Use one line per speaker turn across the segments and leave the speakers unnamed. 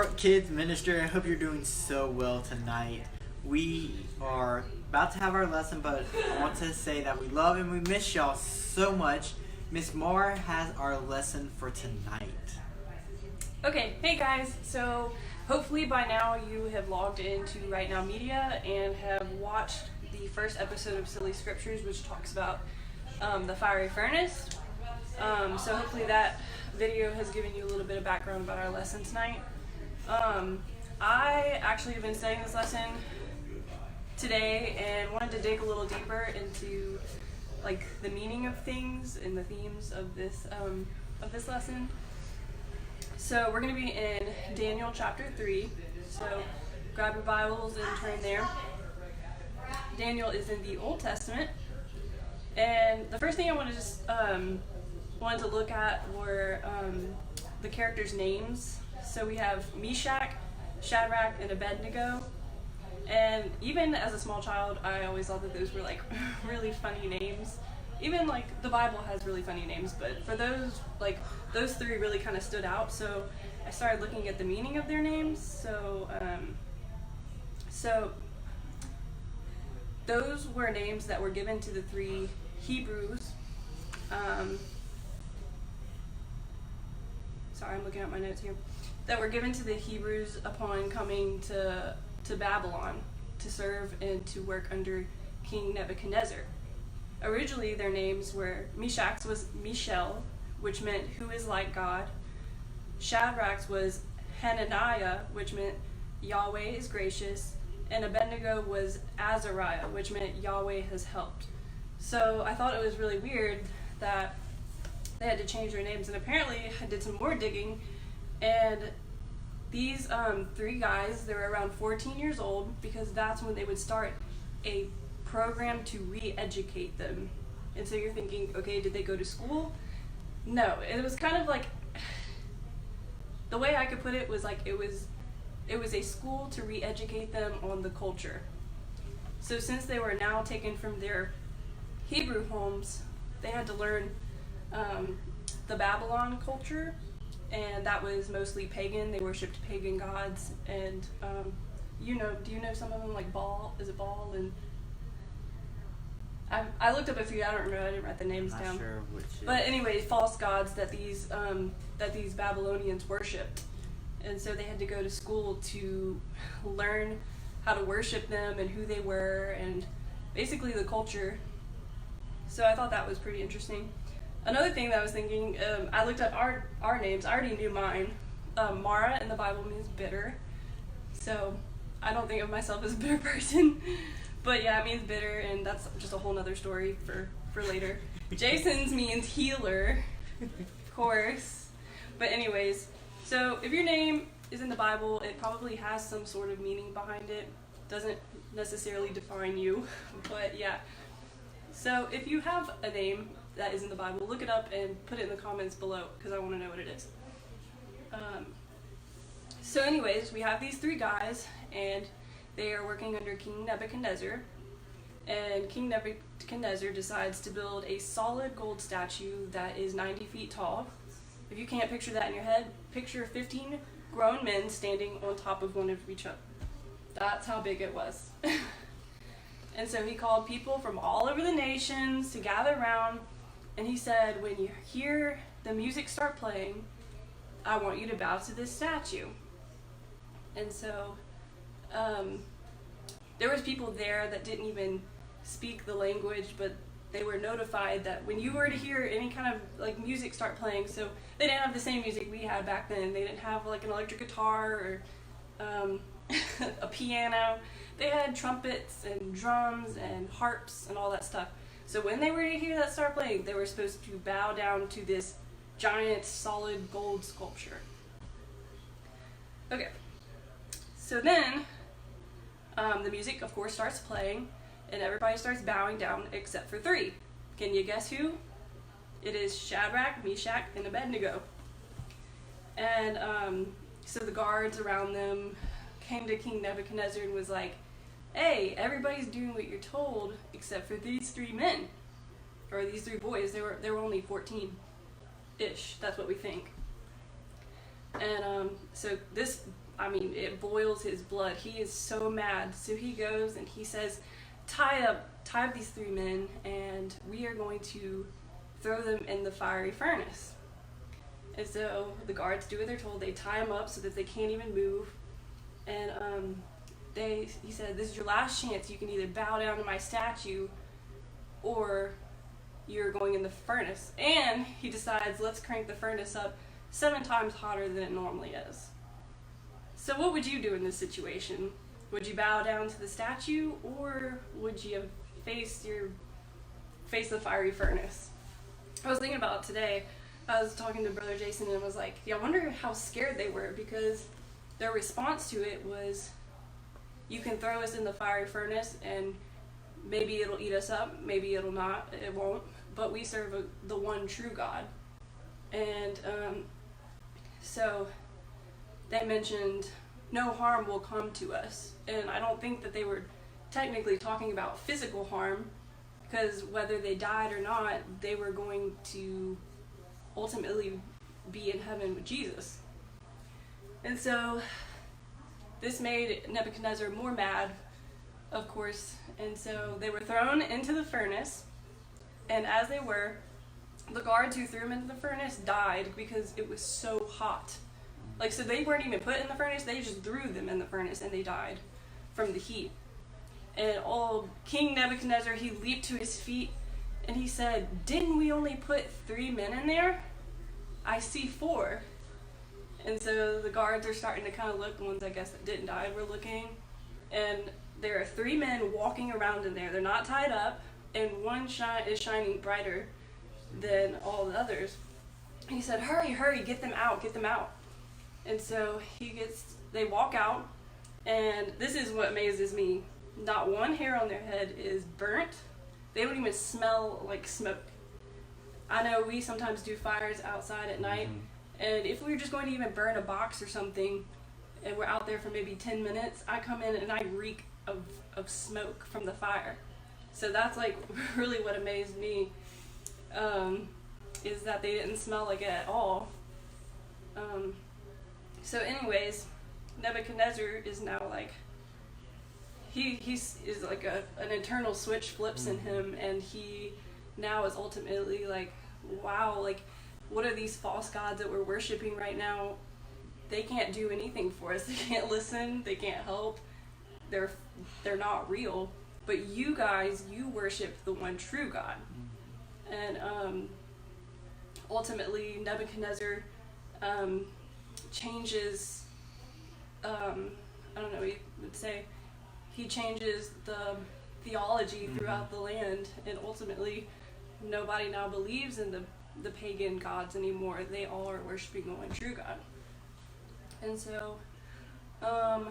Kids Minister. I hope you're doing so well tonight. We are about to have our lesson, but I want to say that we love and we miss y'all so much. Miss Mara has our lesson for tonight.
Okay, hey guys. So hopefully by now you have logged into Right Now Media and have watched the first episode of Silly Scriptures, which talks about the fiery furnace. So hopefully that video has given you a little bit of background about our lesson tonight. I actually have been studying this lesson today and wanted to dig a little deeper into like the meaning of things and the themes of this lesson. So we're going to be in Daniel chapter 3. So grab your Bibles and turn there. Daniel is in the Old Testament. And the first thing I wanted to look at were the characters' names. So we have Meshach, Shadrach, and Abednego. And even as a small child, I always thought that those were like really funny names. Even like the Bible has really funny names, but for those three really kind of stood out. So I started looking at the meaning of their names. So those were names that were given to the three Hebrews. Sorry, I'm looking at my notes here. That were given to the Hebrews upon coming to Babylon to serve and to work under King Nebuchadnezzar. Originally, their names were Meshach's was Michel, which meant who is like God. Shadrach's was Hananiah, which meant Yahweh is gracious. And Abednego was Azariah, which meant Yahweh has helped. So I thought it was really weird that they had to change their names. And apparently I did some more digging, and these three guys, they were around 14 years old because that's when they would start a program to re-educate them. And so you're thinking, okay, did they go to school? No, it was kind of like, the way I could put it was like it was a school to re-educate them on the culture. So since they were now taken from their Hebrew homes, they had to learn the Babylon culture, and that was mostly pagan. They worshipped pagan gods, and do you know some of them, like Baal? Is it Baal? And I looked up a few. I don't remember. I didn't write the names down.
Not sure which.
But anyway, false gods that these Babylonians worshipped, and so they had to go to school to learn how to worship them and who they were and basically the culture. So I thought that was pretty interesting. Another thing that I was thinking, I looked up our names. I already knew mine. Mara in the Bible means bitter, so I don't think of myself as a bitter person. But yeah, it means bitter, and that's just a whole nother story for later. Jason's means healer, of course. But anyways, so if your name is in the Bible, it probably has some sort of meaning behind it. Doesn't necessarily define you, but yeah. So if you have a name that is in the Bible, look it up and put it in the comments below, because I want to know what it is. So anyways, we have these three guys, and they are working under King Nebuchadnezzar, and King Nebuchadnezzar decides to build a solid gold statue that is 90 feet tall. If you can't picture that in your head, picture 15 grown men standing on top of one of each other. That's how big it was. And so he called people from all over the nations to gather around, and he said, when you hear the music start playing, I want you to bow to this statue. And so there was people there that didn't even speak the language, but they were notified that when you were to hear any kind of like music start playing, so they didn't have the same music we had back then. They didn't have like an electric guitar or a piano. They had trumpets and drums and harps and all that stuff. So when they were to hear that start playing, they were supposed to bow down to this giant solid gold sculpture. Okay, so then the music, of course, starts playing, and everybody starts bowing down except for three. Can you guess who? It is Shadrach, Meshach, and Abednego. And so the guards around them came to King Nebuchadnezzar and was like, hey, everybody's doing what you're told except for these three men, or these three boys. They were only 14-ish. That's what we think. And so this I mean, it boils his blood. He is so mad. So he goes and he says, tie up these 3 men, and we are going to throw them in the fiery furnace. And so the guards do what they're told. They tie them up so that they can't even move. And he said, this is your last chance. You can either bow down to my statue or you're going in the furnace. And he decides, let's crank the furnace up 7 times hotter than it normally is. So what would you do in this situation? Would you bow down to the statue, or would you face the fiery furnace? I was thinking about it today. I was talking to Brother Jason and was like, yeah, I wonder how scared they were, because their response to it was, you can throw us in the fiery furnace and maybe it'll eat us up, maybe it'll not, it won't, but we serve the one true God. And so they mentioned no harm will come to us. And I don't think that they were technically talking about physical harm, because whether they died or not, they were going to ultimately be in heaven with Jesus. And so this made Nebuchadnezzar more mad, of course, and so they were thrown into the furnace, and as they were, the guards who threw them into the furnace died because it was so hot. Like, so they weren't even put in the furnace, they just threw them in the furnace and they died from the heat. And King Nebuchadnezzar, he leaped to his feet and he said, didn't we only put 3 men in there? I see 4. And so the guards are starting to kind of look, the ones I guess that didn't die were looking. And there are 3 men walking around in there. They're not tied up, and one is shining brighter than all the others. He said, hurry, hurry, get them out, get them out. And so they walk out, and this is what amazes me. Not one hair on their head is burnt. They don't even smell like smoke. I know we sometimes do fires outside at night, and if we were just going to even burn a box or something, and we're out there for maybe 10 minutes, I come in and I reek of smoke from the fire. So that's like really what amazed me, is that they didn't smell like it at all. So anyways, Nebuchadnezzar is now like, he's like an internal switch flips in him, and he now is ultimately like, wow, like, what are these false gods that we're worshiping right now? They can't do anything for us. They can't listen. They can't help. They're not real. But you guys, you worship the one true God. And ultimately, Nebuchadnezzar changes. I don't know. You would say he changes the theology throughout the land, and ultimately, nobody now believes in the pagan gods anymore. They all are worshiping the one true God. And so, let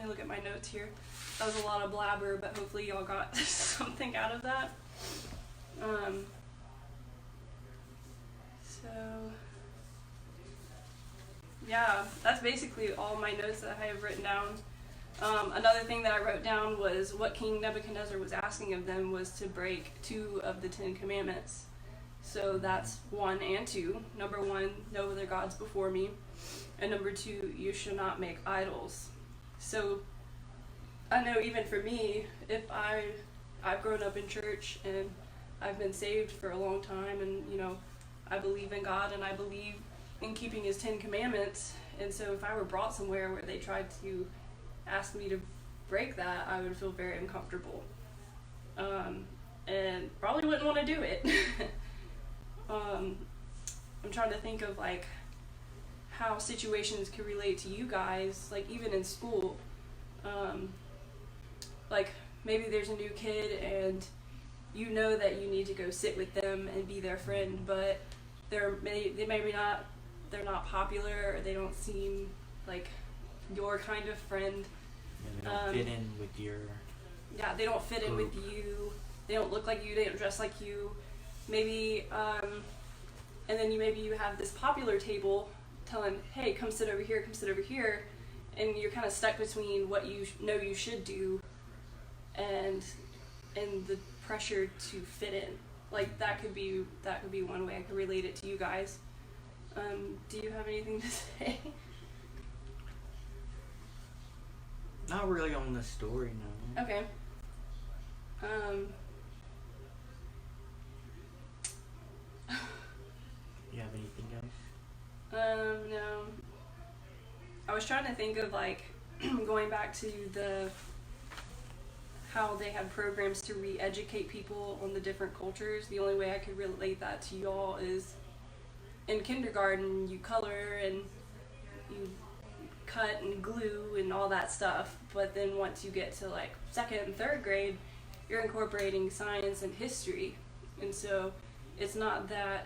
me look at my notes here. That was a lot of blabber, but hopefully y'all got something out of that. So, yeah, that's basically all my notes that I have written down. Another thing that I wrote down was what King Nebuchadnezzar was asking of them was to break 2 of the 10 commandments. So that's 1 and 2. Number 1, no other gods before me. And number 2, you shall not make idols. So I know even for me, if I've grown up in church and I've been saved for a long time, and I believe in God and I believe in keeping his 10 commandments, and so if I were brought somewhere where they tried to ask me to break that, I would feel very uncomfortable, and probably wouldn't want to do it. I'm trying to think of like how situations can relate to you guys, like even in school. Like maybe there's a new kid and you know that you need to go sit with them and be their friend, but they're not popular, or they don't seem like your kind of friend.
Yeah, they don't fit in with your
they don't fit in with you. They don't look like you. They don't dress like you. Maybe, and then you have this popular table telling, hey, come sit over here, come sit over here, and you're kind of stuck between what you know you should do and the pressure to fit in. Like that could be one way I could relate it to you guys. Do you have anything to say?
Not really on the story, no.
Okay.
You have anything else?
No. I was trying to think of like going back to how they had programs to re-educate people on the different cultures. The only way I could relate that to y'all is in kindergarten you color and you cut and glue and all that stuff, but then once you get to like 2nd and 3rd grade, you're incorporating science and history, and so it's not that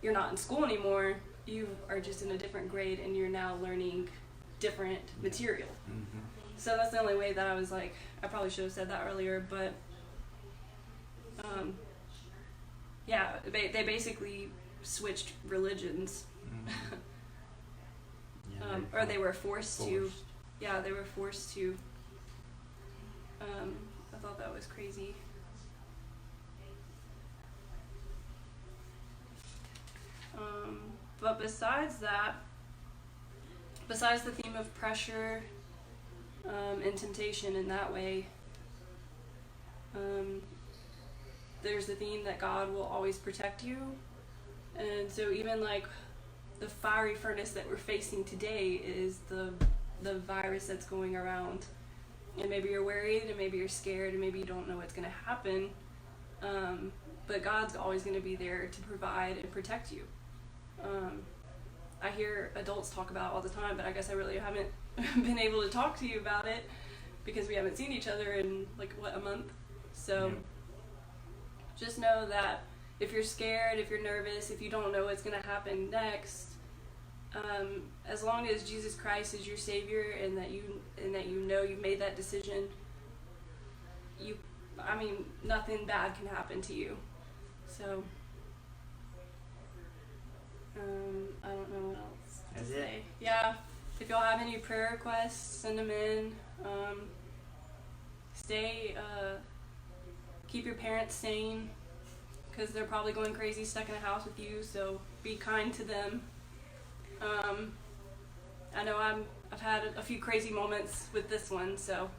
you're not in school anymore, you are just in a different grade and you're now learning different material.
Mm-hmm.
So that's the only way that I was like, I probably should have said that earlier, but yeah, they basically switched religions.
Mm-hmm.
Or they were forced to. Yeah, they were forced to. I thought that was crazy. But besides that, besides the theme of pressure and temptation in that way, there's the theme that God will always protect you. And so even like the fiery furnace that we're facing today is the virus that's going around. And maybe you're worried, and maybe you're scared, and maybe you don't know what's going to happen. But God's always going to be there to provide and protect you. I hear adults talk about it all the time, but I guess I really haven't been able to talk to you about it because we haven't seen each other in like a month. So just know that if you're scared, if you're nervous, if you don't know what's going to happen next, as long as Jesus Christ is your Savior and that you know you've made that decision, nothing bad can happen to you. So I don't know what else to say. Yeah, if y'all have any prayer requests, send them in. Keep your parents sane, because they're probably going crazy stuck in a house with you, so be kind to them. I know I've had a few crazy moments with this one, so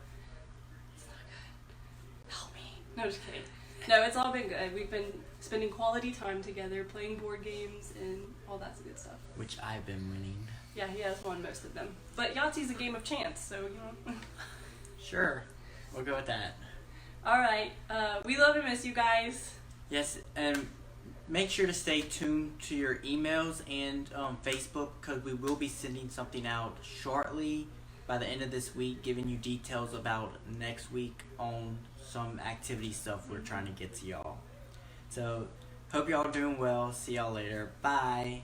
it's not good. Help me. No, just kidding. No, it's all been good. We've been spending quality time together, playing board games and all that good stuff.
Which I've been winning.
Yeah, he has won most of them. But Yahtzee's a game of chance, so you know.
Sure. We'll go with that.
Alright. We love and miss you guys.
Yes, and make sure to stay tuned to your emails and Facebook, because we will be sending something out shortly by the end of this week, giving you details about next week on some activity stuff we're trying to get to y'all. So, hope y'all are doing well. See y'all later. Bye.